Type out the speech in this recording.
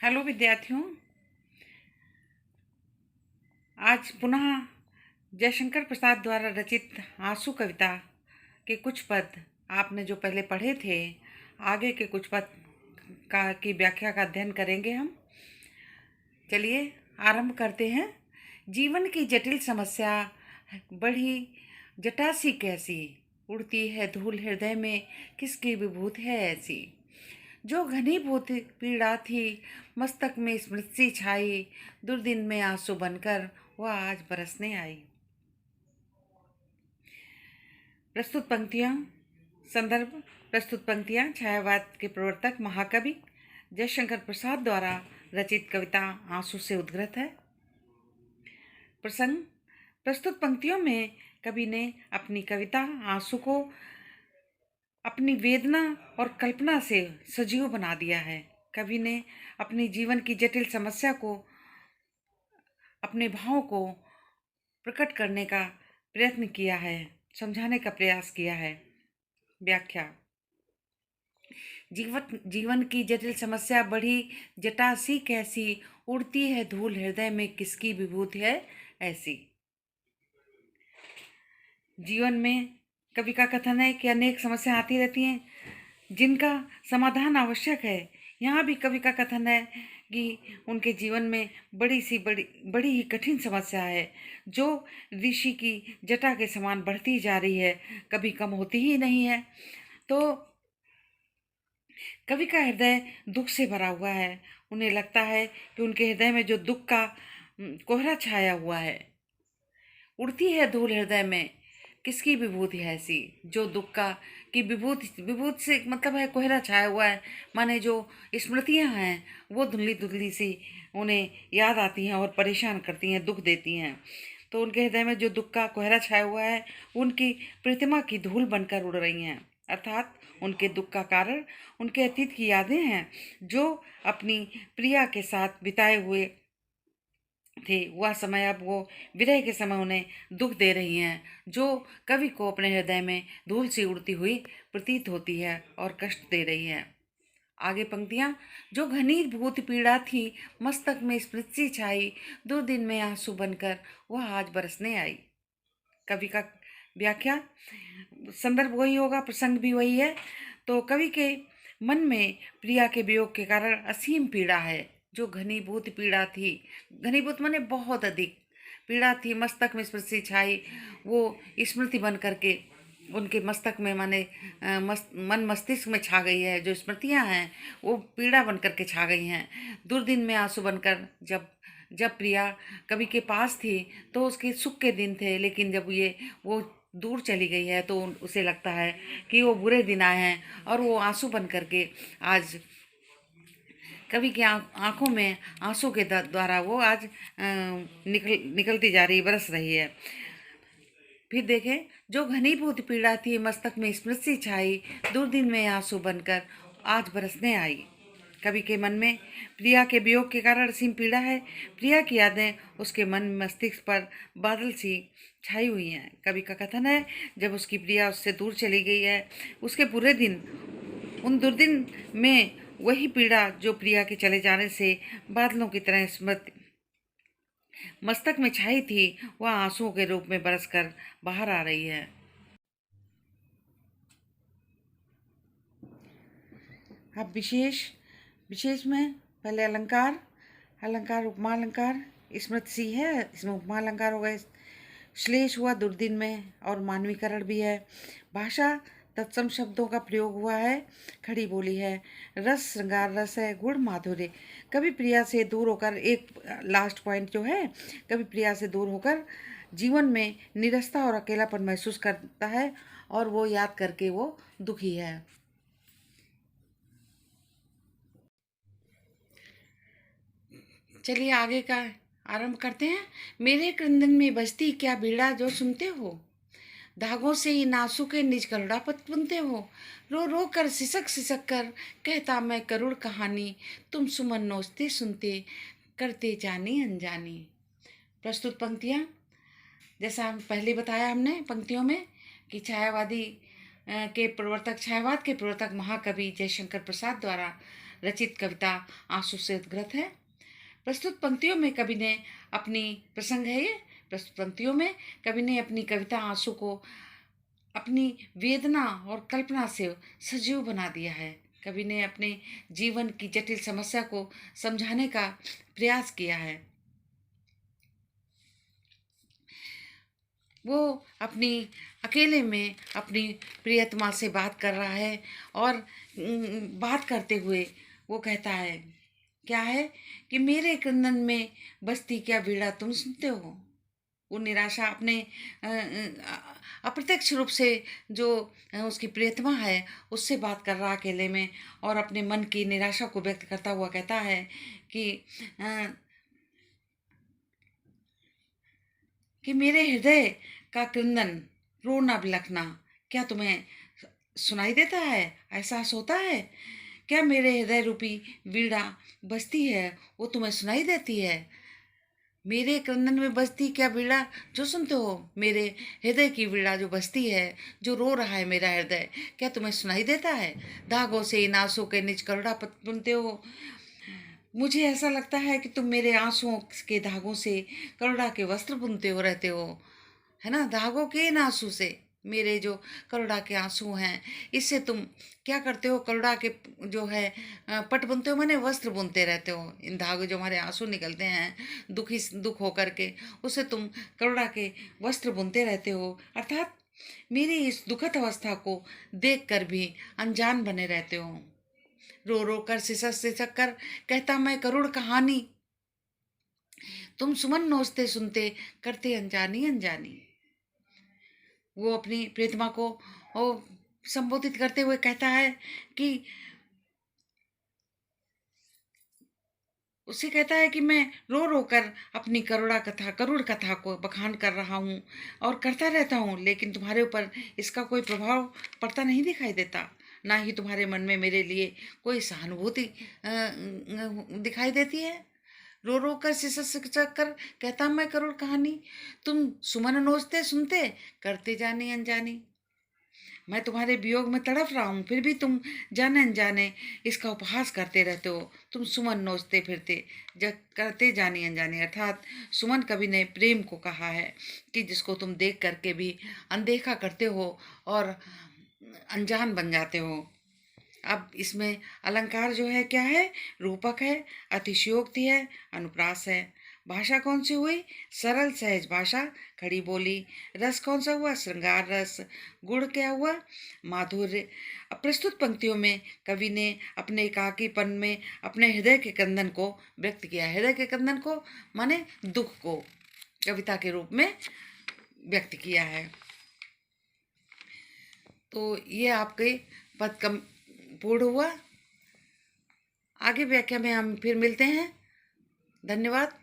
Hello विद्यार्थियों। आज पुनः जयशंकर प्रसाद द्वारा रचित आंसू कविता के कुछ पद आपने जो पहले पढ़े थे, आगे के कुछ पद की व्याख्या का अध्ययन करेंगे हम। चलिए आरंभ करते हैं। जीवन की जटिल समस्या बढ़ी जटासी कैसी, उड़ती है धूल हृदय में किसकी विभूत है ऐसी। जो घनीभूत पीड़ा थी मस्तक में स्मृति छाई, दुर्दिन में आंसू बनकर वह आज बरसने आई। प्रस्तुत पंक्तियाँ संदर्भ। प्रस्तुत पंक्तियाँ छायावाद के प्रवर्तक महाकवि जयशंकर प्रसाद द्वारा रचित कविता आंसू से उद्गृत है। प्रसंग। प्रस्तुत पंक्तियों में कवि ने अपनी कविता आंसू को अपनी वेदना और कल्पना से सजीव बना दिया है। कवि ने अपनी जीवन की जटिल समस्या को, अपने भावों को प्रकट करने का प्रयत्न किया है, समझाने का प्रयास किया है। व्याख्या। जीवन की जटिल समस्या बढ़ी जटासी कैसी, उड़ती है धूल हृदय में किसकी विभूति है ऐसी। जीवन में कवि का कथन है कि अनेक समस्या आती रहती हैं जिनका समाधान आवश्यक है। यहाँ भी कवि का कथन है कि उनके जीवन में बड़ी ही कठिन समस्या है जो ऋषि की जटा के समान बढ़ती जा रही है, कभी कम होती ही नहीं है। तो कवि का हृदय दुख से भरा हुआ है। उन्हें लगता है कि उनके हृदय में जो दुख का कोहरा छाया हुआ है। उड़ती है धूल हृदय में किसकी विभूति है ऐसी। जो दुख का की विभूति से मतलब है कोहरा छाया हुआ है, माने जो स्मृतियां हैं वो धुंधली धुंधली सी उन्हें याद आती हैं और परेशान करती हैं, दुख देती हैं। तो उनके हृदय में जो दुख का कोहरा छाया हुआ है उनकी प्रतिमा की धूल बनकर उड़ रही हैं, अर्थात उनके दुख का कारण उनके अतीत की यादें हैं जो अपनी प्रिया के साथ बिताए हुए थे। वह समय अब वो विरह के समय उन्हें दुख दे रही हैं, जो कवि को अपने हृदय में धूल सी उड़ती हुई प्रतीत होती है और कष्ट दे रही है। आगे पंक्तियाँ। जो घनीभूत पीड़ा थी मस्तक में स्मृति छाई, दुर्दिन में आंसू बनकर वह आज बरसने आई। कवि का व्याख्या। संदर्भ वही होगा, प्रसंग भी वही है। तो कवि के मन में प्रिया के वियोग के कारण असीम पीड़ा है। जो घनीभूत पीड़ा थी, घनीभूत माने बहुत अधिक पीड़ा थी, मस्तक में स्मृति छाई, वो स्मृति बन करके उनके मस्तक में माने मन मस्तिष्क में छा गई है। जो स्मृतियां हैं वो पीड़ा बन करके छा गई हैं। दुर्दिन में आंसू बनकर जब प्रिया कवि के पास थी तो उसके सुख के दिन थे, लेकिन जब वो दूर चली गई है तो उसे लगता है कि वो बुरे दिन आए हैं और वो आंसू बन करके आज कवि की आंखों में आंसू के द्वारा वो आज निकलती जा रही, बरस रही है। फिर देखें। जो घनीभूत पीड़ा थी मस्तक में स्मृति छाई, दुर्दिन में आंसू बनकर आज बरसने आई। कवि के मन में प्रिया के वियोग के कारण असीम पीड़ा है। प्रिया की यादें उसके मन मस्तिष्क पर बादल सी छाई हुई हैं। कवि का कथन है जब उसकी प्रिया उससे दूर चली गई है, उसके बुरे दिन, उन दुर्दिन में वही पीड़ा जो प्रिया के चले जाने से बादलों की तरह स्मृति मस्तक में छाई थी, वह आंसुओं के रूप में बरसकर बाहर आ रही है। अब विशेष में पहले अलंकार उपमा अलंकार। स्मृति सी है, इसमें उपमा अलंकार हो गए। श्लेष हुआ दुर्दिन में और मानवीकरण भी है। भाषा तत्सम शब्दों का प्रयोग हुआ है, खड़ी बोली है। रस श्रृंगार रस है, गुण माधुर्य। कभी प्रिया से दूर होकर, एक लास्ट पॉइंट जो है, कभी प्रिया से दूर होकर जीवन में निरस्ता और अकेलापन महसूस करता है और वो याद करके वो दुखी है। चलिए आगे का आरंभ करते हैं। मेरे क्रंदन में बजती क्या बीड़ा जो सुनते हो, धागों से ही नासुके निज करुणा पत बुनते हो। रो रो कर सिसक कर कहता मैं करुण कहानी, तुम सुमन नोचते सुनते करते जानी अनजानी। प्रस्तुत पंक्तियाँ जैसा हम पहले बताया हमने पंक्तियों में कि छायावाद के प्रवर्तक महाकवि जयशंकर प्रसाद द्वारा रचित कविता आंसू से उद्ग्रत है। प्रस्तुत पंक्तियों में कवि ने अपनी प्रसंग है ये प्रस्तुत पंक्तियों में कवि ने अपनी कविता आंसू को अपनी वेदना और कल्पना से सजीव बना दिया है। कवि ने अपने जीवन की जटिल समस्या को समझाने का प्रयास किया है। वो अपनी अकेले में अपनी प्रियतमा से बात कर रहा है और बात करते हुए वो कहता है क्या है कि मेरे क्रंदन में बजती क्या वीणा तुम सुनते हो। वो निराशा अपने अप्रत्यक्ष रूप से जो उसकी प्रियतमा है उससे बात कर रहा अकेले में और अपने मन की निराशा को व्यक्त करता हुआ कहता है कि अ, कि मेरे हृदय का क्रंदन रोना बिलखना क्या तुम्हें सुनाई देता है, एहसास होता है। क्या मेरे हृदय रूपी वीणा बजती है वो तुम्हें सुनाई देती है। मेरे क्रंदन में बजती क्या वीणा जो सुनते हो, मेरे हृदय की वीणा जो बजती है, जो रो रहा है मेरा हृदय, क्या तुम्हें सुनाई देता है। धागों से इन आंसू के निज करुणा बुनते हो। मुझे ऐसा लगता है कि तुम मेरे आंसुओं के धागों से करुणा के वस्त्र बुनते हो रहते हो, है ना। धागों के इन आंसू से मेरे जो करुणा के आंसू हैं इससे तुम क्या करते हो, करुणा के जो है पट बुनते हो, माने वस्त्र बुनते रहते हो। इन धागों जो हमारे आंसू निकलते हैं दुख होकर के, उससे तुम करुणा के वस्त्र बुनते रहते हो। अर्थात मेरी इस दुखद अवस्था को देख कर भी अनजान बने रहते हो। रो रो कर सिसक सिसक कर कहता मैं करुण कहानी, तुम सुमन नोचते सुनते करते अनजानी अनजानी। वो अपनी प्रियतमा को वो संबोधित करते हुए कहता है कि उससे कहता है कि मैं रो रो कर अपनी करुण कथा को बखान कर रहा हूँ और करता रहता हूँ, लेकिन तुम्हारे ऊपर इसका कोई प्रभाव पड़ता नहीं दिखाई देता। ना ही तुम्हारे मन में मेरे लिए कोई सहानुभूति दिखाई देती है। रो रो कर सिसक सिसक कर कहता मैं करुण कहानी, तुम सुमन नोचते सुनते करते जानी अनजानी। मैं तुम्हारे वियोग में तड़प रहा हूँ फिर भी तुम जाने अनजाने इसका उपहास करते रहते हो। तुम सुमन नोचते फिरते जब करते जानी अनजानी। अर्थात सुमन कवि ने प्रेम को कहा है कि जिसको तुम देख करके भी अनदेखा करते हो और अनजान बन जाते हो। अब इसमें अलंकार जो है क्या है, रूपक है, अतिशयोक्ति है, अनुप्रास है। भाषा कौन सी हुई, सरल सहज भाषा, खड़ी बोली। रस कौन सा हुआ, श्रृंगार रस। गुण क्या हुआ, माधुर्य। अब प्रस्तुत पंक्तियों में कवि ने अपने एकाकीपन में अपने हृदय के कंदन को व्यक्त किया। हृदय के कंदन को माने दुख को कविता के रूप में व्यक्त किया है। तो ये आपके पद कम पूर्ण हुआ। आगे व्याख्या में हम फिर मिलते हैं। धन्यवाद।